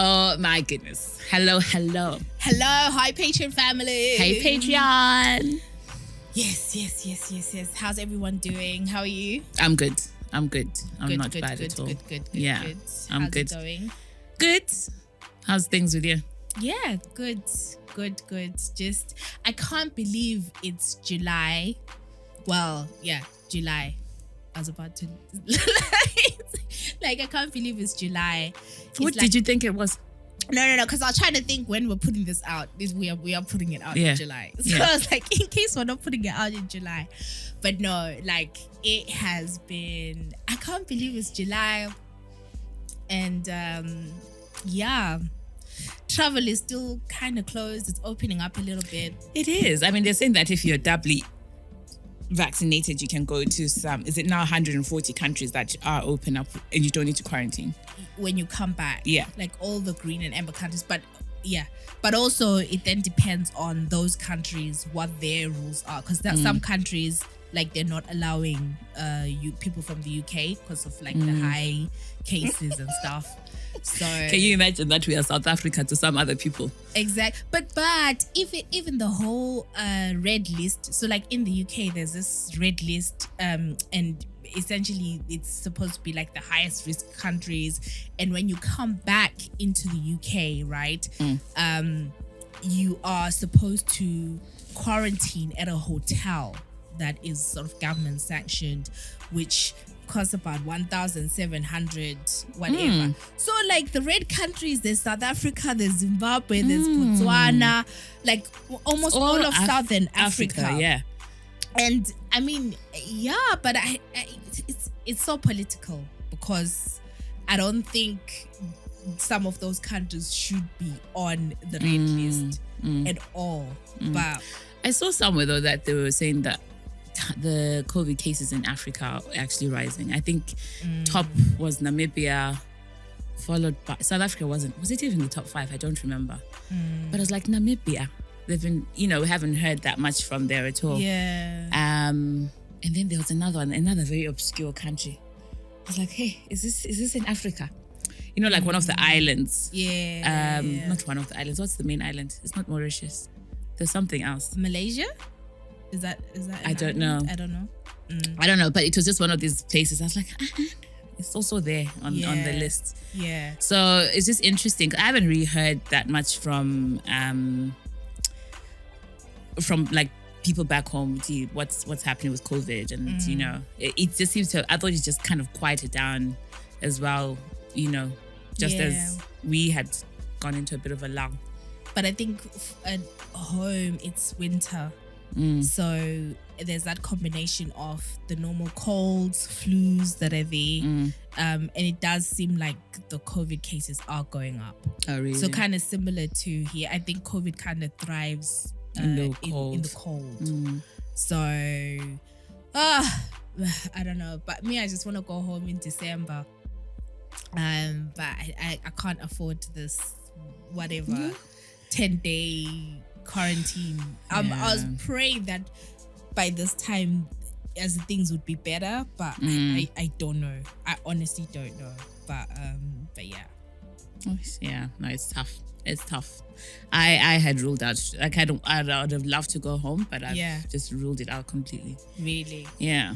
Oh my goodness. Hello. Hello, hi Patreon family. Hey Patreon. Yes. How's everyone doing? How are you? I'm good. I'm not good, bad at all. Good. Yeah, I'm How's good. it going? Good. How's things with you? Yeah, good. Just, I can't believe it's July. Well, yeah, July. I was about to like I can't believe it's July. What did you think it was? No, because I was trying to think when we're putting this out. We are putting it out in July. So I was like, in case we're not putting it out in July. But no, like it has been, I can't believe it's July. And travel is still kind of closed. It's opening up a little bit. It is. I mean, they're saying that if you're doubly vaccinated, you can go to some, is it now 140 countries that are open up and you don't need to quarantine? When you come back. Yeah. Like all the green and amber countries. But also it then depends on those countries, what their rules are. Because some countries, like they're not allowing people from the UK because of like the high cases and stuff. So can you imagine that we are South Africa to some other people? Exactly. But even the whole red list. So like in the UK, there's this red list, and essentially it's supposed to be like the highest risk countries. And when you come back into the UK, right, you are supposed to quarantine at a hotel that is sort of government sanctioned, which costs about 1,700 whatever. So like the red countries, there's South Africa, there's Zimbabwe, there's Botswana, like almost all of Southern Africa. Yeah. And I mean, but it's so political because I don't think some of those countries should be on the red list at all. But I saw somewhere though that they were saying that the COVID cases in Africa are actually rising. I think top was Namibia, followed by South Africa. Was it even the top 5? I don't remember. But I was like, Namibia, they've been, we haven't heard that much from there at all. Yeah. And then there was another very obscure country. I was like, hey, is this in Africa? Like one of the islands. Yeah. Not one of the islands. What's the main island? It's not Mauritius. There's something else. Malaysia? Is that I don't know. I don't know. I don't know, but it was just one of these places. I was like, it's also there on the list. Yeah. So it's just interesting. I haven't really heard that much from like people back home. What's happening with COVID, and it just seems to. I thought it just kind of quieted down as well. As we had gone into a bit of a lull. But I think at home it's winter. So there's that combination of the normal colds, flus that are there. And it does seem like the COVID cases are going up. Oh, really? So kind of similar to here. I think COVID kind of thrives in the cold. So, I don't know. But me, I just want to go home in December. But I can't afford this, whatever, 10-day quarantine. I was praying that by this time as things would be better, but I don't know. I honestly don't know. But yeah. Yeah, no, it's tough. It's tough. I had ruled out, like I would have loved to go home, but I've just ruled it out completely. Really? Yeah.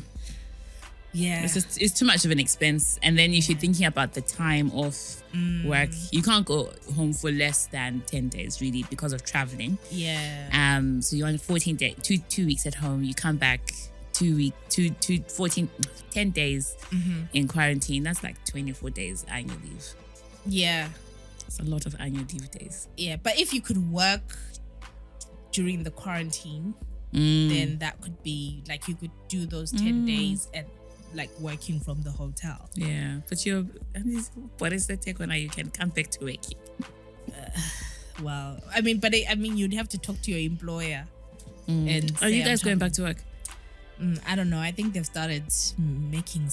Yeah. It's too much of an expense. And then if you're thinking about the time off work, you can't go home for less than 10 days really because of traveling. Yeah. So you're on 14 days, 2 weeks at home, you come back 10 days in quarantine. That's like 24 days annual leave. Yeah. It's a lot of annual leave days. Yeah. But if you could work during the quarantine, then that could be like you could do those 10 days at like working from the hotel. Yeah, but what is the take on how you can come back to work? Well, I mean, you'd have to talk to your employer. And are you guys going back to work? I don't know. I think they've started making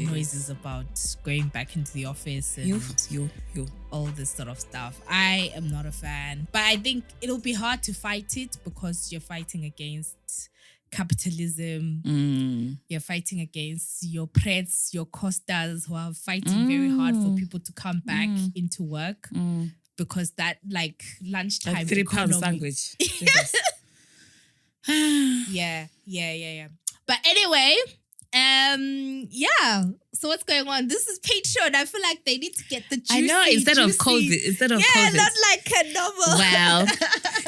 noises about going back into the office and all this sort of stuff. I am not a fan, but I think it'll be hard to fight it because you're fighting against capitalism. You're fighting against your Prets, your Costas who are fighting very hard for people to come back into work because that like lunchtime Like £3 sandwich. Jesus. Yeah. But anyway, yeah. So what's going on? This is Patreon. I feel like they need to get the juicy. I know, instead of COVID. Yeah, not like a novel. Well,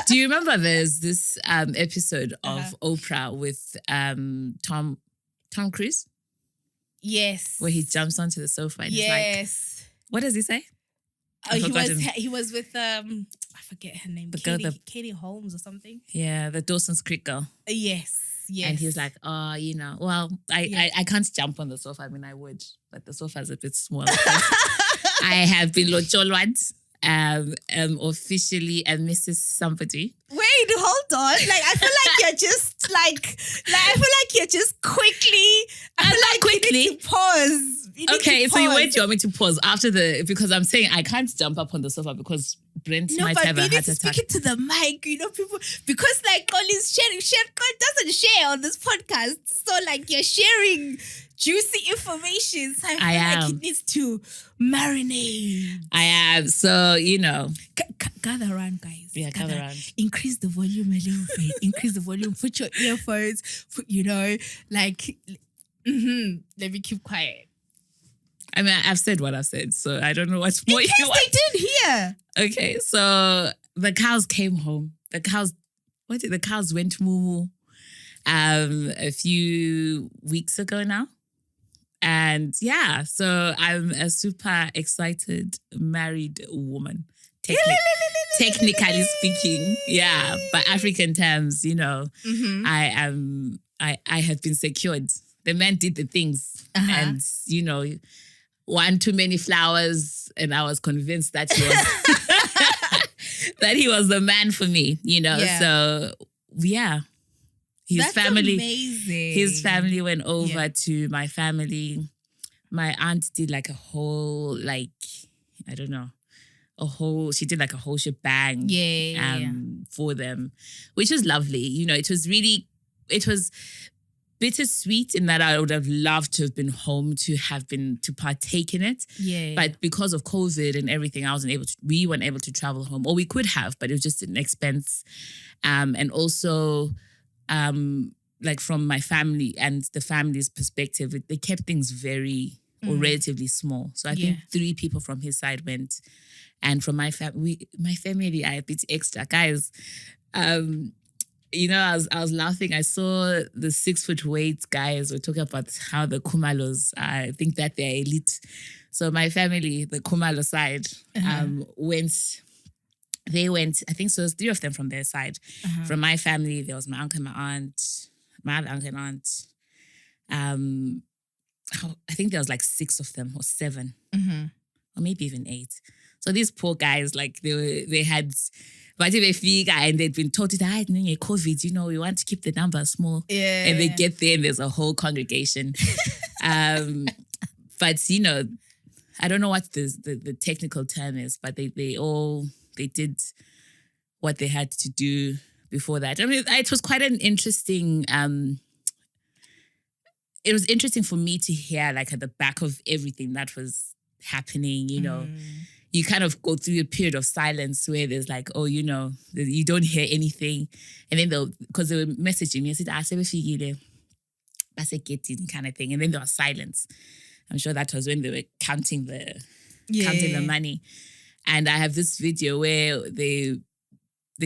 do you remember there's this episode of Oprah with Tom Cruise? Yes. Where he jumps onto the sofa and he's like, what does he say? He was with I forget her name. Katie Holmes or something. Yeah, the Dawson's Creek girl. Yes. And he's like, oh, you know, well, I can't jump on the sofa. I mean, I would, but the sofa is a bit small. I have been Locholwad, officially a Mrs. Somebody. Wait, hold on. Like, I feel like you're just like I feel like you're just quickly. I feel like quickly. You need to pause. So you wait, you want me to pause after because I'm saying I can't jump up on the sofa because Brent might have a heart attack. Speak it to the mic, you know, people, because like Collins doesn't share on this podcast. So like you're sharing juicy information. So I feel like it needs to marinate. I am. So, you know. Gather around, guys. Yeah, gather around. Increase the volume a little bit. Increase the volume. Put your earphones. You know, like, let me keep quiet. I mean, I've said what I've said, so I don't know what's more you want. They did here. Okay, so the cows came home. The cows went moo a few weeks ago now. And yeah, so I'm a super excited married woman. Technically speaking, yeah. By African terms, you know, I have been secured. The man did the things, and you know, one too many flowers, and I was convinced that he was that he was the man for me. You know, so yeah. That's amazing. His family went over to my family. My aunt did like a whole, like, I don't know, she did like a whole shebang for them, which was lovely. You know, it was bittersweet in that I would have loved to have been home to partake in it. Yeah. But because of COVID and everything, we weren't able to travel home, or we could have, but it was just an expense. And also, like from my family and the family's perspective, they kept things very or relatively small. So I think 3 people from his side went, and from my family, I a bit extra guys. You know, I was laughing. I saw the 6 foot weight guys were talking about how the Kumalos, I think that they're elite. So my family, the Kumalo side, They went, I think so, there's 3 of them from their side. From my family, there was my uncle and my aunt, my other uncle and aunt. I think there was like 6 of them or 7, or maybe even 8. So these poor guys, like they had and they'd been told that COVID, you know, we want to keep the numbers small. Yeah. And they get there and there's a whole congregation. But you know, I don't know what the technical term is, but they did what they had to do before that. I mean, it was quite an interesting. It was interesting for me to hear, like, at the back of everything that was happening. You know, you kind of go through a period of silence where there's like, oh, you know, you don't hear anything, and then because they were messaging me, I said, "I said I said get in," kind of thing, and then there was silence. I'm sure that was when they were counting the money. And I have this video where they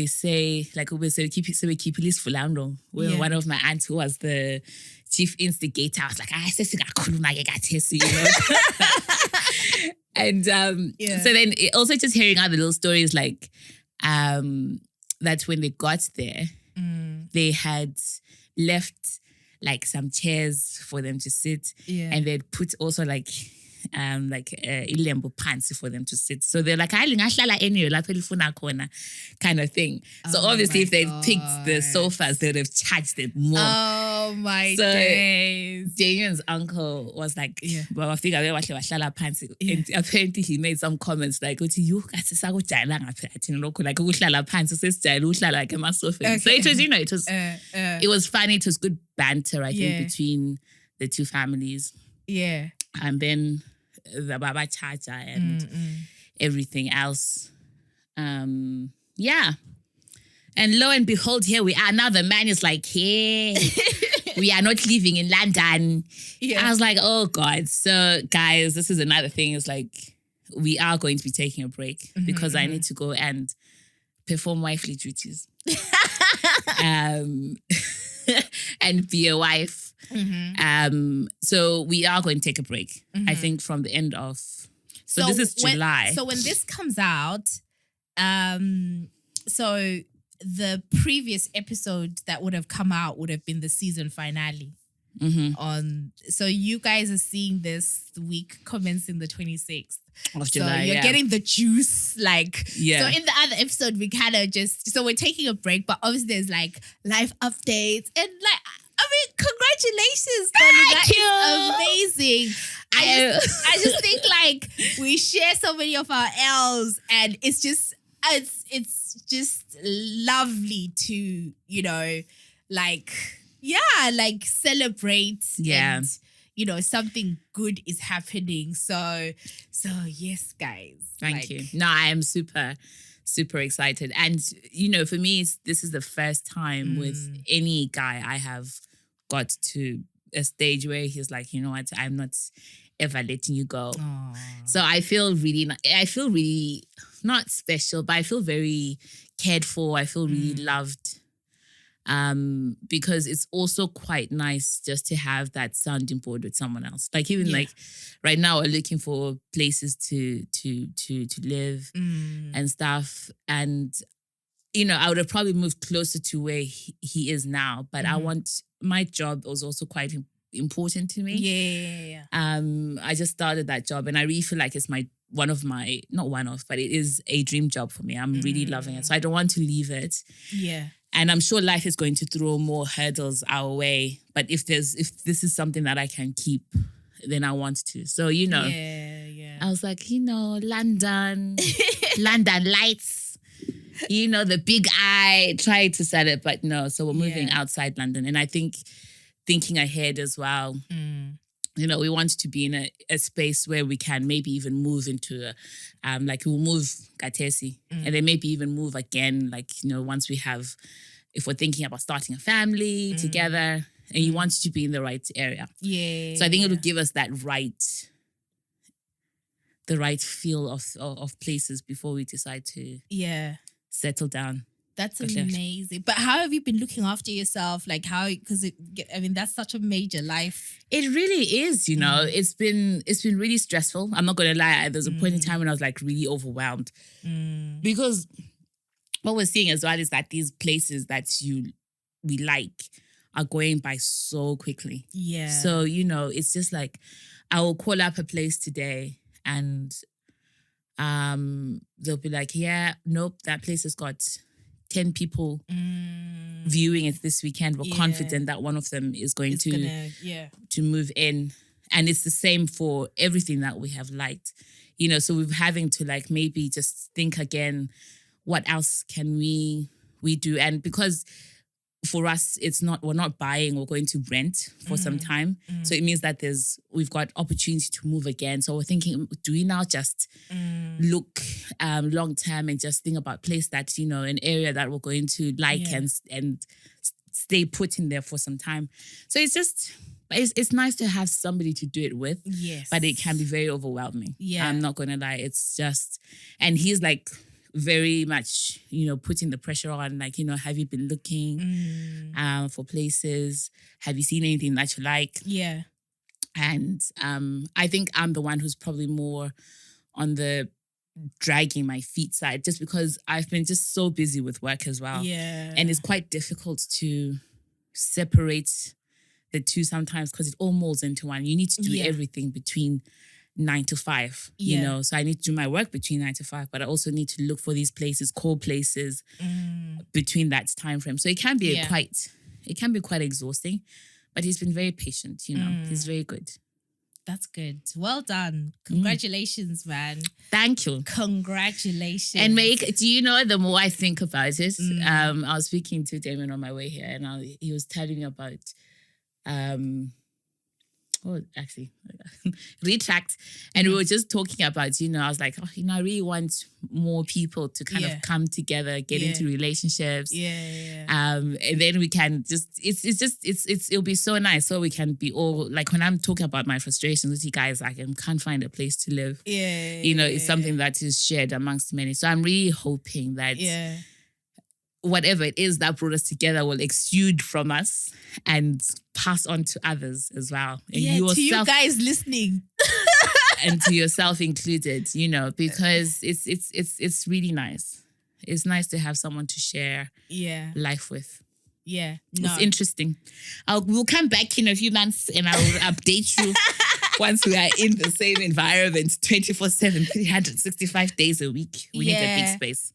say, like, we keep this fulano. Where one of my aunts, who was the chief instigator, I was like, I said, you know. And so then also just hearing other little stories, like that when they got there, they had left like some chairs for them to sit, and they'd put also like like ilembu phansi for them to sit. So they're like, hayi lingahlala anywhere lapho elifuna khona, kind of thing. So obviously if they'd picked the sofas, they would have charged it more. Oh my So days. Damien's uncle was like, well, I figure wahlala phansi. And apparently he made some comments like, you guys sakujayela ngapha thina lokho, like ukuhlala phansi sesijayela ukuhlala like emasofeni. So it was, you know, it was funny. It was good banter, I think, between the two families. Yeah. And then the Baba Chacha and everything else. Yeah. And lo and behold, here we are. Now the man is like, hey, we are not living in London. Yeah. I was like, oh God. So guys, this is another thing. It's like, we are going to be taking a break because I need to go and perform wifely duties. And be a wife. So we are going to take a break. I think from the end of... So this is July. So when this comes out, so the previous episode that would have come out would have been the season finale. So you guys are seeing this week commencing the 26th of July. So you're getting the juice, like. Yeah. So in the other episode, we kind of just, so we're taking a break, but obviously there's like life updates and like, I mean, congratulations, Thank you. Amazing. I just think like we share so many of our L's, and it's just lovely to, you know, like, like celebrate. Yeah. And, you know, something good is happening. So yes, guys. Thank you. No, I am super, super excited. And, you know, for me, this is the first time with any guy I have got to a stage where he's like, you know what, I'm not ever letting you go. Aww. So I feel really not special, but I feel very cared for. I feel really loved. Because it's also quite nice just to have that sounding board with someone else. Like even like right now we're looking for places to live and stuff. And, you know, I would have probably moved closer to where he is now, but my job was also quite important to me. Yeah. I just started that job and I really feel like it's it is a dream job for me. I'm really loving it. So I don't want to leave it. Yeah. And I'm sure life is going to throw more hurdles our way. But if this is something that I can keep, then I want to. So, you know, I was like, you know, London lights, you know, the big eye, tried to set it, but no. So we're moving outside London. And I think thinking ahead as well, you know, we want to be in a space where we can maybe even move into like we'll move Katesi and then maybe even move again, like, you know, once we have, if we're thinking about starting a family together and you want to be in the right area. Yeah. So I think it will give us the right feel of places before we decide to settle down. That's amazing. But how have you been looking after yourself? Like that's such a major life. It really is, you know. It's been really stressful. I'm not going to lie. There's a point in time when I was like really overwhelmed. Because what we're seeing as well is that these places that we like are going by so quickly. Yeah. So, you know, it's just like I will call up a place today and they'll be like, yeah, nope, that place has got 10 people viewing it this weekend. We're confident that one of them is going to move in. And it's the same for everything that we have liked. You know, so we're having to like maybe just think again, what else can we do? And because for us, we're not buying, we're going to rent for some time. So it means that we've got opportunity to move again. So we're thinking, do we now just look long term and just think about place that, you know, an area that we're going to like and stay put in there for some time. So it's nice to have somebody to do it with. Yes. But it can be very overwhelming. Yeah. I'm not gonna lie. It's just, and he's like very much, you know, putting the pressure on, like, you know, have you been looking for places? Have you seen anything that you like? Yeah. And I think I'm the one who's probably more on the dragging my feet side, just because I've been just so busy with work as well. Yeah. And it's quite difficult to separate the two sometimes because it all molds into one. You need to do everything between 9 to 5, you know, so I need to do my work between 9 to 5, but I also need to look for these places, call places between that time frame. So it can be quite exhausting, but he's been very patient, you know, he's very good. That's good. Well done. Congratulations, man. Thank you. Congratulations. And do you know, the more I think about it, I was speaking to Damon on my way here, and he was telling me about retract, and we were just talking about, you know, I was like, oh, you know, I really want more people to kind of come together, get into relationships, and then we can just it'll be so nice, so we can be all like, when I'm talking about my frustrations with you guys, like, I can't find a place to live, you know, it's something that is shared amongst many. So I'm really hoping that whatever it is that brought us together will exude from us and pass on to others as well. And to you guys listening. And to yourself included, you know, because it's really nice. It's nice to have someone to share life with. Yeah. It's interesting. We'll come back in a few months and I will update you once we are in the same environment 24/7, 365 days a week. We need a big space.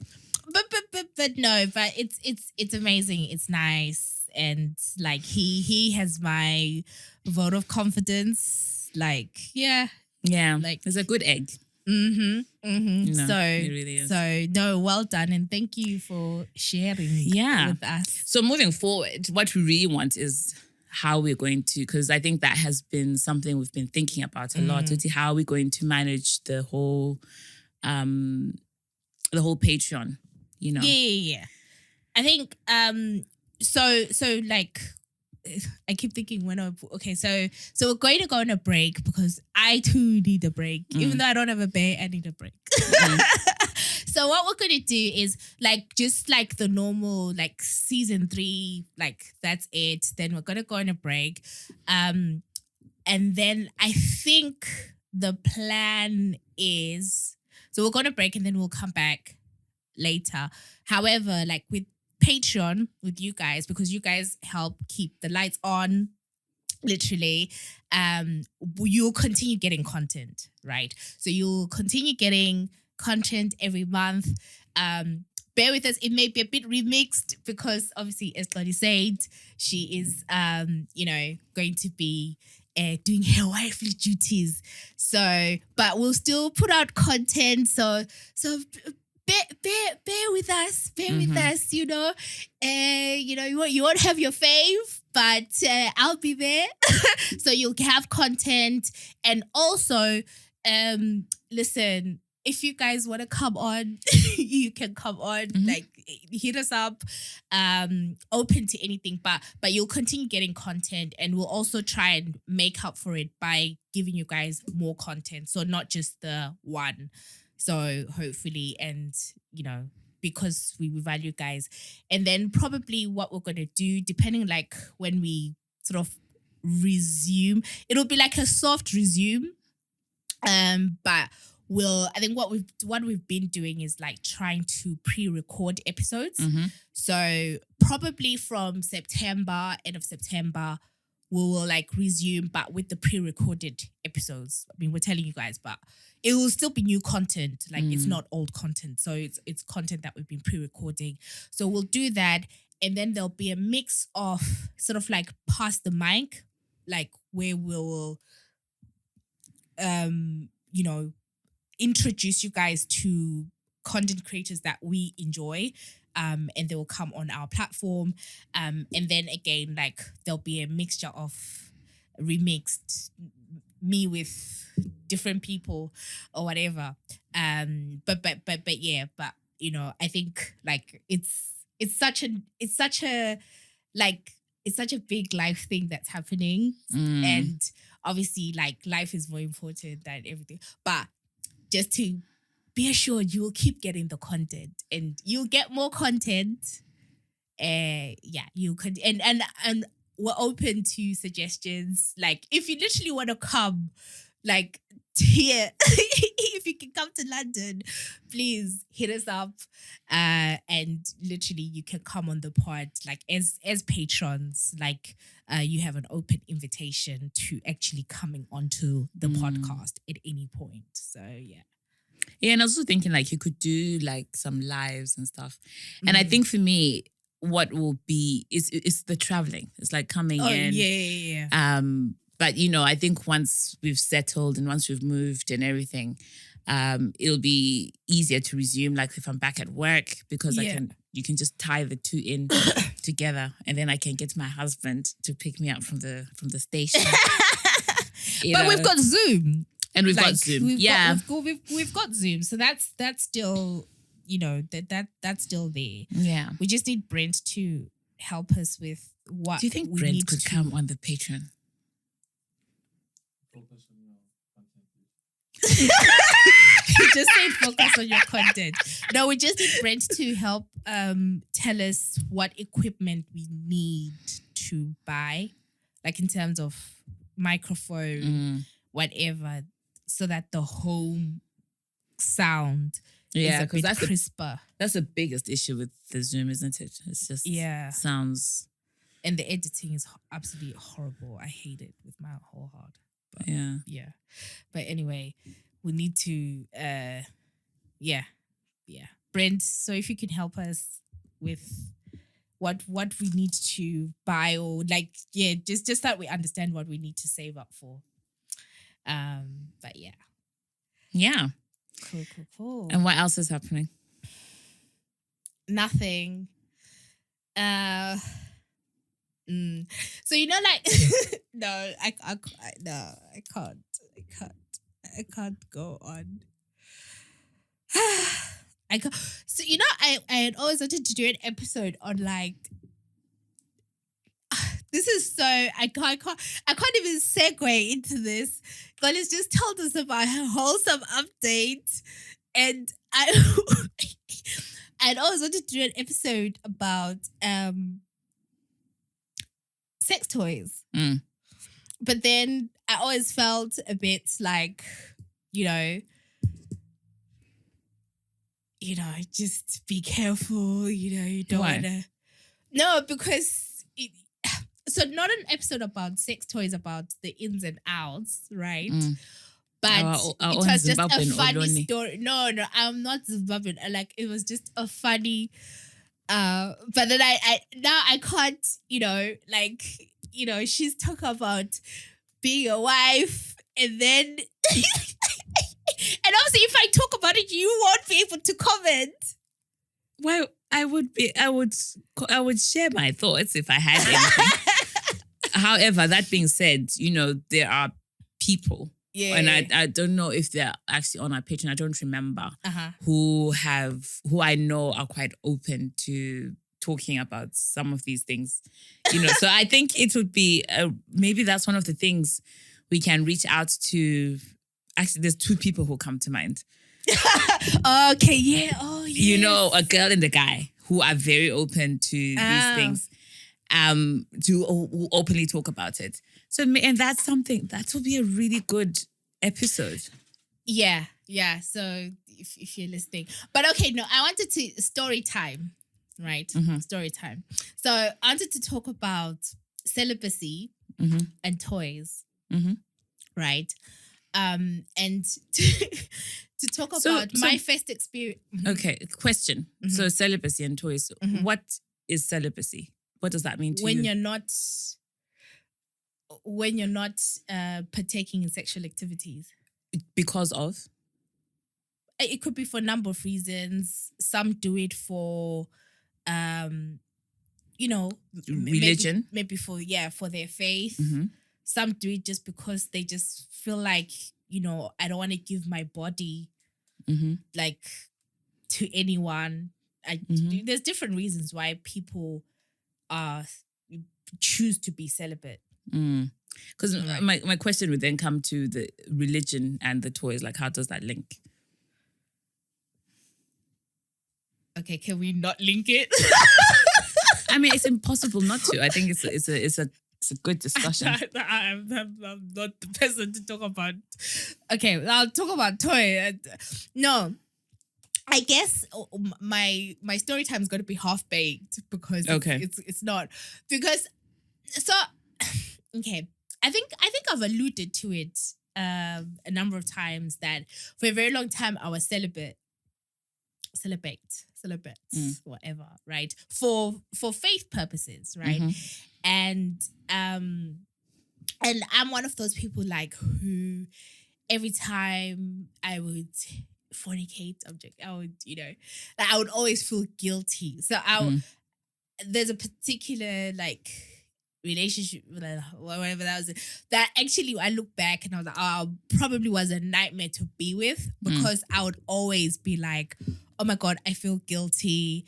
But no, but it's amazing. It's nice, and like he has my vote of confidence. Like like, it's a good egg. No, so it really is. So no, well done, and thank you for sharing with us. So moving forward, what we really want is how we're going to, because I think that has been something we've been thinking about a lot. How are we going to manage the whole Patreon? You know? Yeah. I think so like, I keep thinking so we're going to go on a break because I too need a break. Even though I don't have a bear, I need a break. So what we're going to do is like, just like the normal, like season 3, like that's it. Then we're going to go on a break. And then I think the plan is, so we're going to break and then we'll come back later. However, like with Patreon, with you guys, because you guys help keep the lights on, literally, you'll continue getting content, right? So you'll continue getting content every month. Bear with us, it may be a bit remixed because obviously, as Lottie said, she is going to be doing her wifely duties. So, but we'll still put out content. So bear with us, with us, you know. You won't have your fave, but I'll be there. So you'll have content. And also, listen, if you guys want to come on, you can come on. Like, hit us up. Open to anything, but you'll continue getting content, and we'll also try and make up for it by giving you guys more content. So not just the one. So hopefully, and you know, because we value guys. And then probably what we're gonna do, depending like when we sort of resume, it'll be like a soft resume. But I think what we've been doing is like trying to pre-record episodes. So probably from September, end of September, we will like resume, but with the pre-recorded episodes. I mean, we're telling you guys, but it will still be new content. Like it's not old content. So it's content that we've been pre-recording. So we'll do that. And then there'll be a mix of sort of like pass the mic, like where we'll, introduce you guys to content creators that we enjoy. And they will come on our platform. And then again, like there'll be a mixture of remixed, me with different people or whatever. But you know, I think like it's such a big life thing that's happening. And obviously like life is more important than everything. But just to be assured, you will keep getting the content, and you'll get more content. You could, and we're open to suggestions. Like if you literally want to come, like yeah, if you can come to London, please hit us up. And literally you can come on the pod like as patrons, like you have an open invitation to actually coming onto the podcast at any point. So yeah. Yeah, and I was also thinking like you could do like some lives and stuff. And I think for me, what will be is the traveling. It's like coming in. Yeah. But you know, I think once we've settled and once we've moved and everything, it'll be easier to resume. Like if I'm back at work, because you can just tie the two in together, and then I can get my husband to pick me up from the station. But we've got Zoom. And we've got Zoom. We've got Zoom. So that's still, you know, that's still there. Yeah. We just need Brent to help us with what. Do you think Brent could come on the Patreon? Focus on your content. You just said focus on your content. No, we just need Brent to help tell us what equipment we need to buy, like in terms of microphone, whatever, so that the home sound is a bit crisper. That's the biggest issue with the Zoom, isn't it? It's just sounds. And the editing is absolutely horrible. I hate it with my whole heart. But yeah. But anyway, we need to Brent, so if you can help us with what we need to buy, or like just that we understand what we need to save up for. But yeah, cool. And what else is happening? Nothing. So you know, like no, I can't go on. I can't. So you know, I had always wanted to do an episode on like. This is so I can't even segue into this. God has just told us about her wholesome update, and I'd always wanted to do an episode about sex toys. But then I always felt a bit like, you know, just be careful, you don't want to. No, because so not an episode about sex toys, about the ins and outs, right? But it was just a funny story. No, I'm not Zimbabwean. Like, it was just a funny. But then I can't, she's talking about being a wife, and then, and obviously, if I talk about it, you won't be able to comment. Well, I would share my thoughts if I had anything. However, that being said, there are people, and I don't know if they're actually on our Patreon. I don't remember who I know are quite open to talking about some of these things. So I think it would be maybe that's one of the things we can reach out to. Actually, there's two people who come to mind. Okay, yeah. Oh, yeah. A girl and a guy who are very open to these things. To openly talk about it. So, and that's something that will be a really good episode. Yeah. So if you're listening, but okay, no, I wanted to story time, right? Story time. So I wanted to talk about celibacy and toys, right? And to talk about my first experience. Okay, question. So celibacy and toys. What is celibacy? What does that mean to you? When you're not partaking in sexual activities. Because of? It could be for a number of reasons. Some do it for, religion. Maybe for their faith. Some do it just because they just feel like, I don't want to give my body like to anyone. There's different reasons why people choose to be celibate. Because my question would then come to the religion and the toys. Like, how does that link? Okay, can we not link it? I mean, it's impossible not to. I think it's a It's a good discussion. I'm not the person to talk about. Okay, I'll talk about toy. No, I guess my story time is going to be half baked because it's not because so okay. I think I've alluded to it a number of times that for a very long time I was celibate, whatever, right? For faith purposes, right? And I'm one of those people like who every time I would fornicate, I would, like I would always feel guilty. So there's a particular like relationship, whatever that was, that actually I look back and I was like, oh, probably was a nightmare to be with because I would always be like, oh my God, I feel guilty.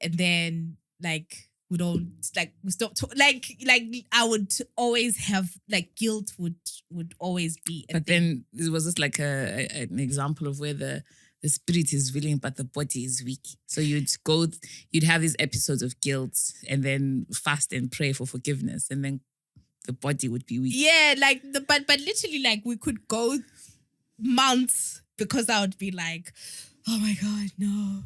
And then like, we stop like I would always have like guilt would always be. But then was this like an example of where the spirit is willing but the body is weak? So you'd have these episodes of guilt and then fast and pray for forgiveness, and then the body would be weak. Yeah, like but literally like we could go months because I would be like, oh my God, no,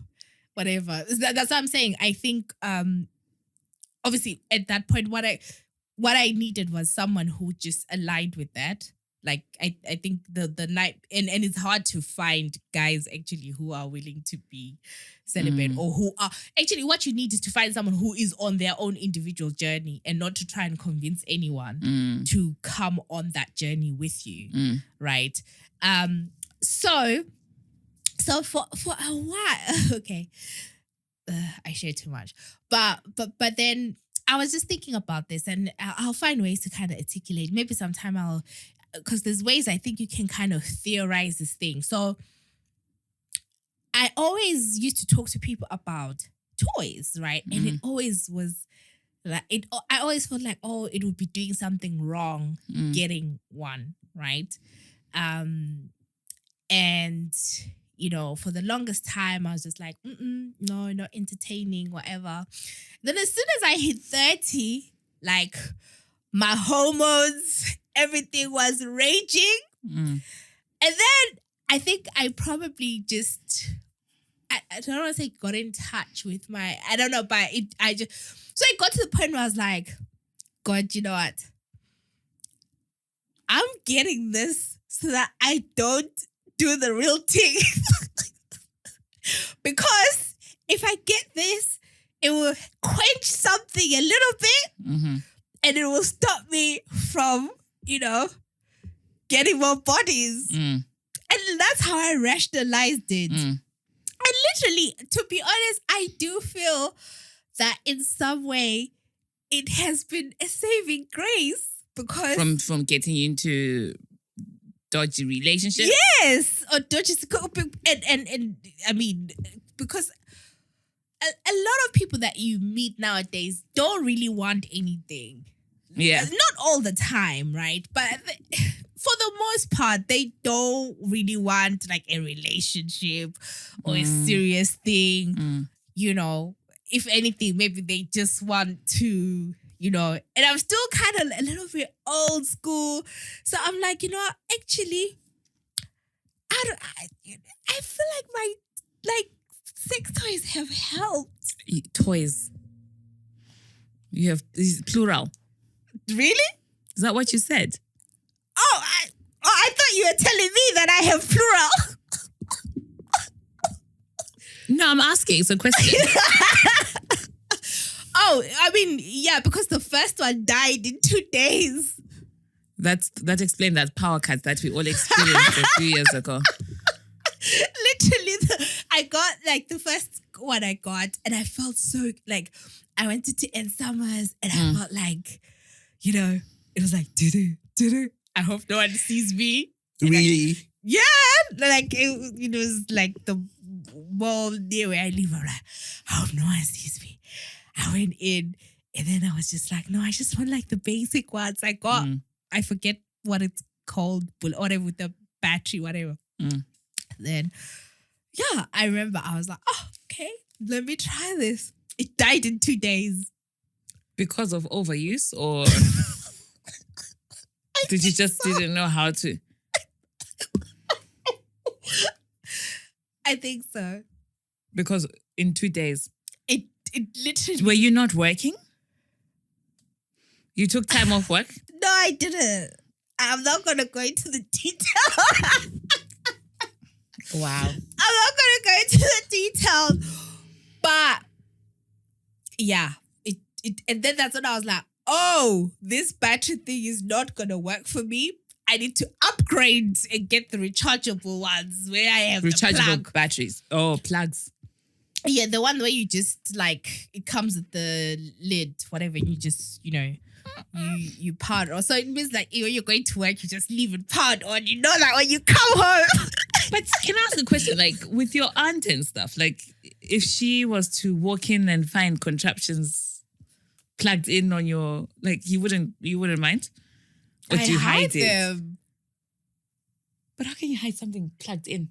whatever. That's what I'm saying. I think obviously at that point what I needed was someone who just aligned with that. Like I think the night and it's hard to find guys actually who are willing to be celibate or who are actually, what you need is to find someone who is on their own individual journey and not to try and convince anyone to come on that journey with you, right? So for a while, okay, I share too much, but then I was just thinking about this, and I'll find ways to kind of articulate. Maybe sometime because there's ways I think you can kind of theorize this thing. So I always used to talk to people about toys, right? And it always was like I always felt like, oh, it would be doing something wrong getting one, right? And for the longest time, I was just like, no, not entertaining, whatever. Then as soon as I hit 30, like my hormones, everything was raging. And then I think I probably just, I don't want to say got in touch with I don't know, but so it got to the point where I was like, God, you know what? I'm getting this so that I don't do the real thing. Because if I get this, it will quench something a little bit and it will stop me from, getting more bodies. And that's how I rationalized it. And literally, to be honest, I do feel that in some way it has been a saving grace because from getting into dodgy relationships. Yes, or dodgy, and I mean, because a lot of people that you meet nowadays don't really want anything. Yeah, not all the time, right? But for the most part, they don't really want like a relationship or a serious thing. If anything, maybe they just want to. And I'm still kind of a little bit old school. So I'm like, actually, I feel like my sex toys have helped. Toys. You have plural. Really? Is that what you said? Oh, I thought you were telling me that I have plural. No, I'm asking. It's a question. Oh, I mean, yeah, because the first one died in 2 days. That explained that power cut that we all experienced a few years ago. Literally, I got like the first one I got, and I felt so like I went to end summers, and I felt like, it was like do. I hope no one sees me. Really? Yeah, like it was like the wall near where I live. I'm like, I hope no one sees me. I went in, and then I was just like, no, I just want like the basic ones. I got, I forget what it's called, whatever, with the battery, whatever. Then, yeah, I remember I was like, oh, okay, let me try this. It died in 2 days. Because of overuse or? Did you just didn't know how to? I think so. Because in 2 days, It literally. were you not working? You took time off work? No, I didn't. I'm not gonna go into the detail. Wow. I'm not gonna go into the details. But yeah, it and then that's when I was like, oh, this battery thing is not gonna work for me. I need to upgrade and get the rechargeable ones where I have the Rechargeable plug. batteries. Oh, plugs. Yeah, the one where you just like it comes with the lid, whatever. You just you power on. So it means like when you're going to work, you just leave it powered on. You know that when you come home. But can I ask a question? Like with your aunt and stuff, like if she was to walk in and find contraptions plugged in on your, like you wouldn't mind? Or do you hide it? them. But how can you hide something plugged in?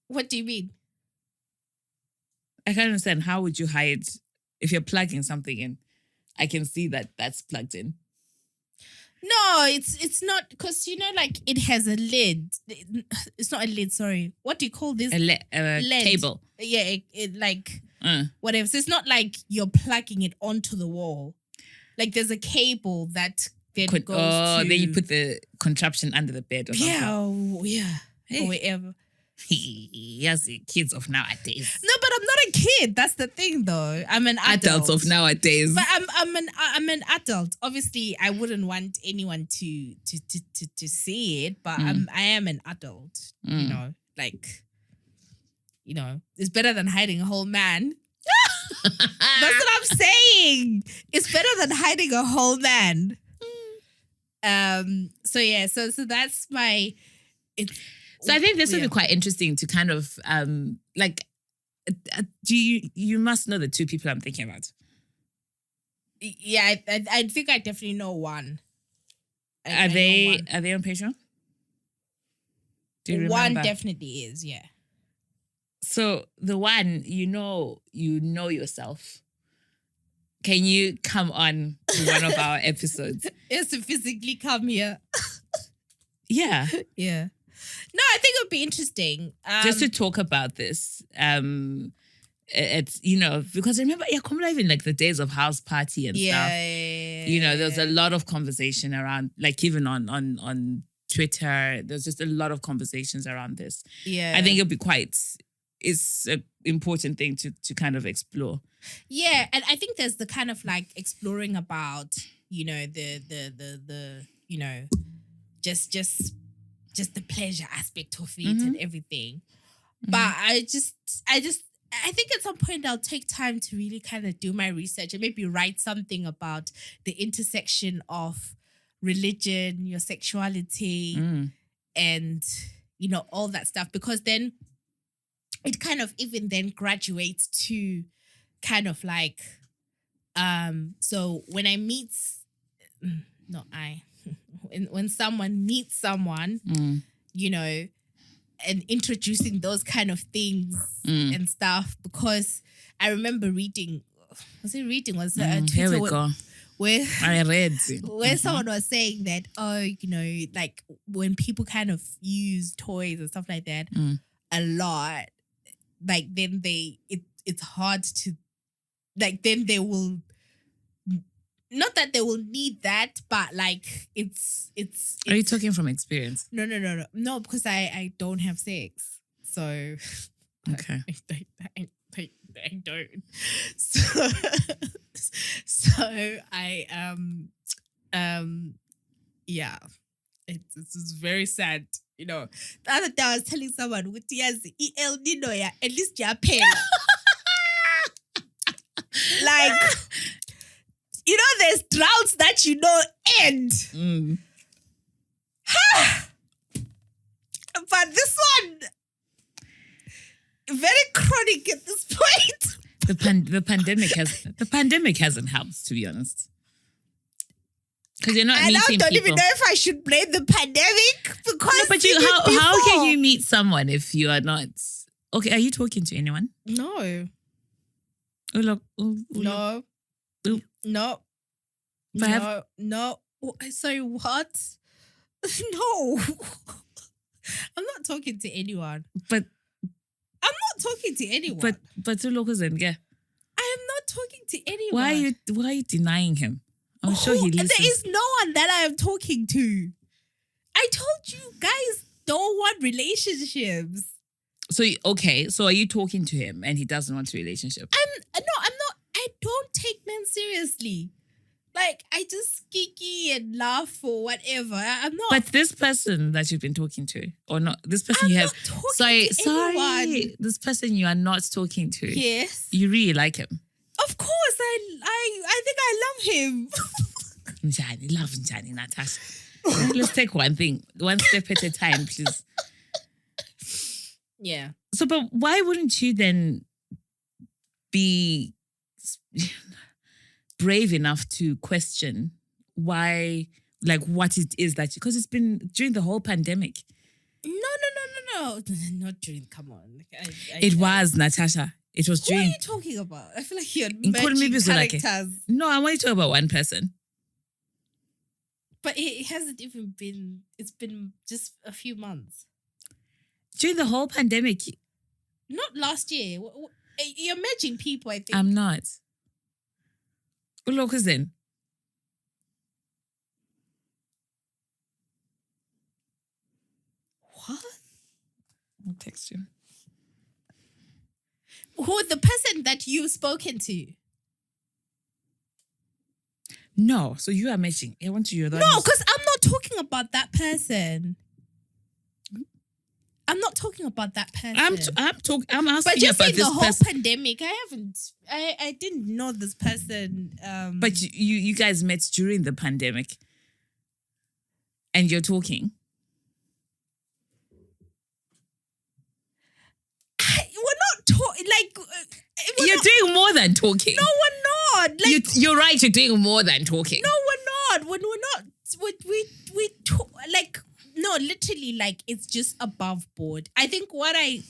What do you mean? I can't understand. How would you hide if you're plugging something in? I can see that that's plugged in. No, it's not because like it has a lid. It's not a lid. Sorry, what do you call this? A LED. cable. Yeah, it like Uh. whatever. So it's not like you're plugging it onto the wall. Like there's a cable that then goes to. Then you put the contraption under the bed or something. Yeah, Hey. or whatever. Yes, the kids of nowadays. No, but I'm not a kid. That's the thing, though. I'm an adult. Adults of nowadays. But I'm an adult. Obviously, I wouldn't want anyone to see it. But I am an adult. You know, like, it's better than hiding a whole man. That's what I'm saying. It's better than hiding a whole man. So yeah. So that's my. So I think this would be quite interesting to kind of do you must know the two people I'm thinking about. Yeah, I think I definitely know one. Are they on Patreon? Do you One remember? definitely is, yeah. So the one, you know yourself. Can you come on to one of our episodes? Is to physically come here. Yeah. Yeah. No, I think it would be interesting. Just to talk about this. It's, because I remember, even like the days of house party and stuff. There was a lot of conversation around, like even on Twitter, there's just a lot of conversations around this. Yeah. I think it's an important thing to kind of explore. Yeah, and I think there's the kind of like exploring about, just the pleasure aspect of it and everything. But I think at some point I'll take time to really kind of do my research and maybe write something about the intersection of religion, your sexuality, and all that stuff, because then it kind of even then graduates to kind of like so when I meet when someone meets someone, and introducing those kind of things and stuff, because I remember reading, was it Twitter? Here we go. Where I read. where someone was saying that, like when people kind of use toys and stuff like that a lot, like then it's hard to, like then they will, not that they will need that, but like it's Are you talking from experience? No, because I don't have sex, so Okay. I don't. So I yeah, it's very sad. The other day I was telling someone with El Nino, at least you're paying. Like, there's droughts that end. But this one, very chronic at this point. The pandemic hasn't helped, to be honest. Because you're not And I meeting don't people. even know if I should blame the pandemic, because No, but how can you meet someone if you are not? Okay, are you talking to anyone? No. Oh, look. No. Ooh. No. But No. Sorry, what? No. I'm not talking to anyone. But I'm not talking to anyone. but Ulokuzeni, yeah. I am not talking to anyone. Why are you denying him? I'm sure he listens. There is no one that I am talking to. I told you guys don't want relationships. So are you talking to him and he doesn't want a relationship? I'm not. I don't take men seriously. Like, I just kiki and laugh or whatever. I'm not. But this person that you've been talking to, or not, this person I'm you not have. talking to anyone. This person you are not talking to. Yes. You really like him. Of course, I think I love him. Njani, love Njani, Natasha. Let's take one step at a time, please. Yeah. So, but why wouldn't you then be brave enough to question why, like, what it is that, because it's been during the whole pandemic. No. Not during, come on. It was, Natasha. It was What are during. you talking about? I feel like you're Including merging maybe so like characters. No, I want you to talk about one person. But it hasn't even been, it's been just a few months. During the whole pandemic, Not last year. You're merging people, I think. I'm not. Ulokuzeni. What? I'll text you. Who, the person that you've spoken to? No, so you are matching. I want you. No, because I'm not talking about that person. I'm not talking about that person. I'm asking But you just about in this the whole person. pandemic, I didn't know this person. But you guys met during the pandemic, and you're talking. We're not talking like. You're doing more than talking. No, we're not. Like, You're right. You're doing more than talking. no, we're not. When we're not, we talk like. No, literally, like, it's just above board. I think what I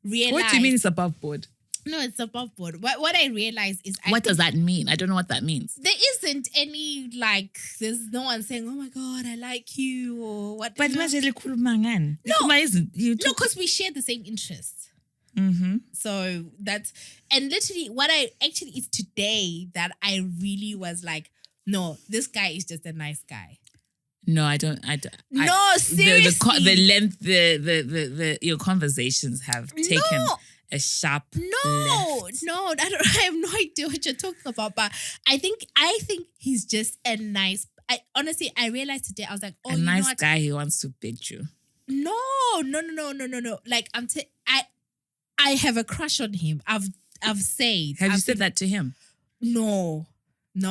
realized. What do you mean it's above board? No, it's above board. What I realized is. What does that mean? I don't know what that means. There isn't any, like, there's no one saying, oh my God, I like you or what. But no, you no, because we share the same interests. Mm-hmm. So that's, and literally it's today that I really was like, no, this guy is just a nice guy. No, I don't. No, seriously. The length, the your conversations have taken a sharp left. No, I have no idea what you're talking about. But I think he's just a nice. I honestly realized today, I was like, oh, a you nice know what? guy who wants to beat you. No. Like I have a crush on him. I've said. Have you said that to him? No,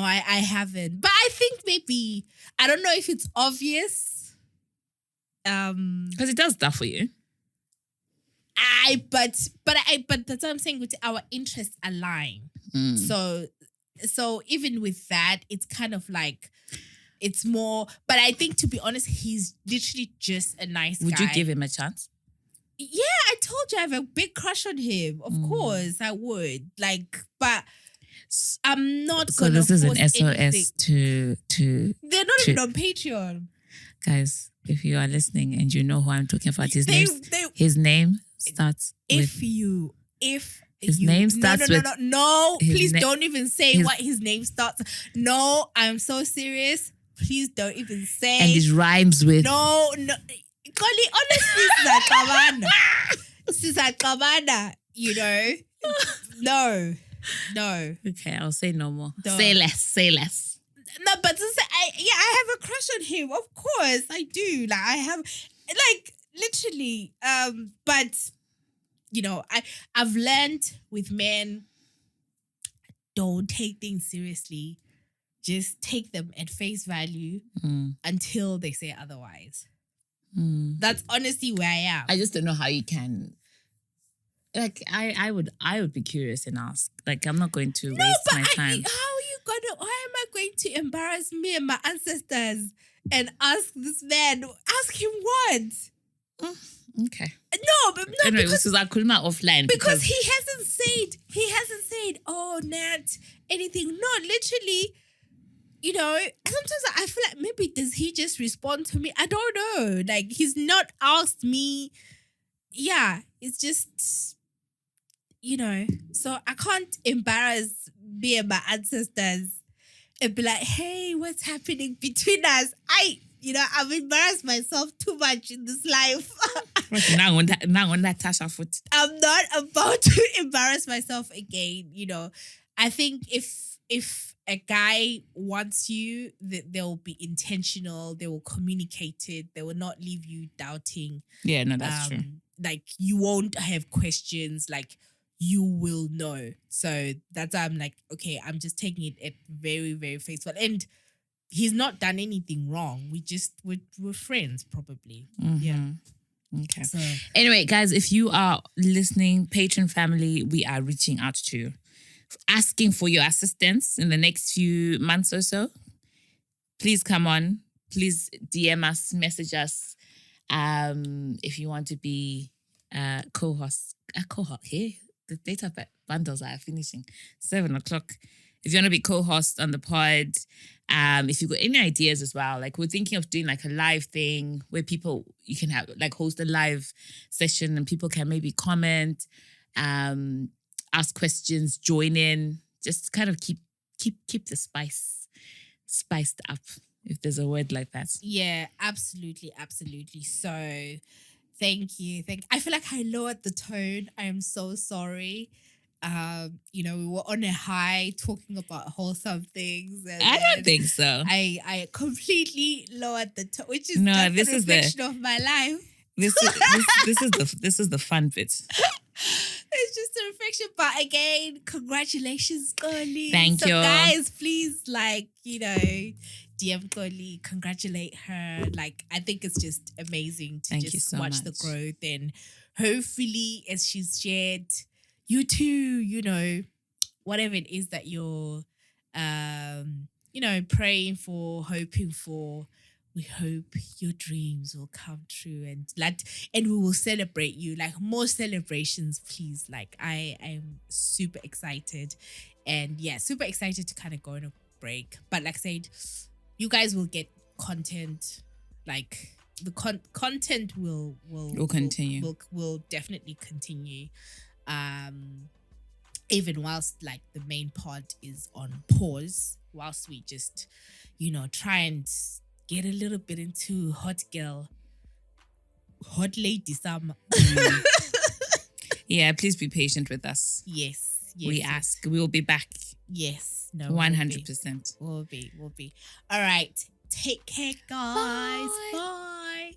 I haven't. But I think maybe, I don't know if it's obvious. Because it does stuff for you. But that's what I'm saying. With our interests align. Mm. So even with that, it's kind of like, it's more. But I think, to be honest, he's literally just a nice guy. Would you give him a chance? Yeah, I told you I have a big crush on him. Of course, I would. Like, but I'm not So gonna this is an force SOS anything. to They're not even on Patreon. guys. If you are listening and you know who I'm talking about, his They- name starts with his name starts with. No, his please na- don't even say his- what his name starts. No, I'm so serious. Please don't even say. and it rhymes with. No. Kali, honestly, Sizakabana, you know? No. Okay, I'll say no more. No. Say less. No, but I have a crush on him. Of course, I do. Like, I have, like, literally. But, you know, I've learned with men, don't take things seriously. Just take them at face value until they say otherwise. That's honestly where I am. I just don't know how you can. Like, I would be curious and ask. Like, I'm not going to waste my time. Why am I going to embarrass me and my ancestors and ask this man? Ask him what? Okay. No, Anyway, because this is Akulma offline because he hasn't said, oh, Nat, anything. No, literally, you know, sometimes I feel like maybe does he just respond to me? I don't know. Like he's not asked me. Yeah, it's just, you know, so I can't embarrass me and my ancestors and be like, hey, what's happening between us? I've embarrassed myself too much in this life. Now on that Tasha foot. I'm not about to embarrass myself again. You know, I think if a guy wants you, they'll be intentional. They will communicate it. They will not leave you doubting. Yeah, no, that's true. Like you won't have questions. Like you will know. So that's why I'm like, okay, I'm just taking it at very, very face value. And he's not done anything wrong. We're friends, probably. Yeah. Okay. So Anyway, guys, if you are listening, Patreon family, we are reaching out to you, asking for your assistance in the next few months or so. Please come on. Please DM us, message us. If you want to be co-host. Hey, the data bundles are finishing 7:00. If you want to be co-host on the pod, if you've got any ideas as well, like we're thinking of doing like a live thing where you can have like host a live session and people can maybe comment, ask questions, join in, just kind of keep the spiced up, if there's a word like that. yeah, absolutely. So thank you. I feel like I lowered the tone. I am so sorry. We were on a high talking about wholesome things. And I don't then think so. I completely lowered the tone, which is No, just this a is reflection of my life. This is the fun bit. It's just a reflection. But again, congratulations, Goli. Thank you. Guys, please, DM Goli, congratulate her. Like, I think it's just amazing to Thank you just so watch the much. growth. And hopefully, as she's shared, you too, whatever it is that you're, praying for, hoping for, we hope your dreams will come true and we will celebrate you. Like more celebrations, please. Like I am super excited and super excited to kind of go on a break. But like I said, you guys will get content. Like the content will continue. Will definitely continue. Even whilst like the main pod is on pause, whilst we just, try and get a little bit into hot lady summer. Yeah, please be patient with us. Yes. We ask. We will be back. Yes. No. 100%. We'll be. All right. Take care, guys. Bye.